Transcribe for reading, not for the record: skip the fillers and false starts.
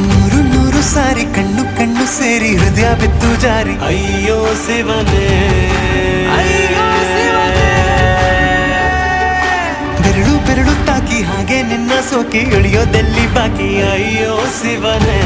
ನೂರು ನೂರು ಸಾರಿ ಕಣ್ಣು ಕಣ್ಣು ಸೇರಿ ಹೃದಯ ಬಿತ್ತು ಜಾರಿ ಅಯ್ಯೋ ಶಿವನೇ, ಅಯ್ಯೋ ಶಿವನೇ. ಬೆರಳು ಬೆರಳು ತಾಕಿ ಹಾಗೆ ನಿನ್ನ ಸೋಕಿ ಇಳಿಯೋದೆಲ್ಲಿ ಬಾಕಿ ಅಯ್ಯೋ ಶಿವನೇ.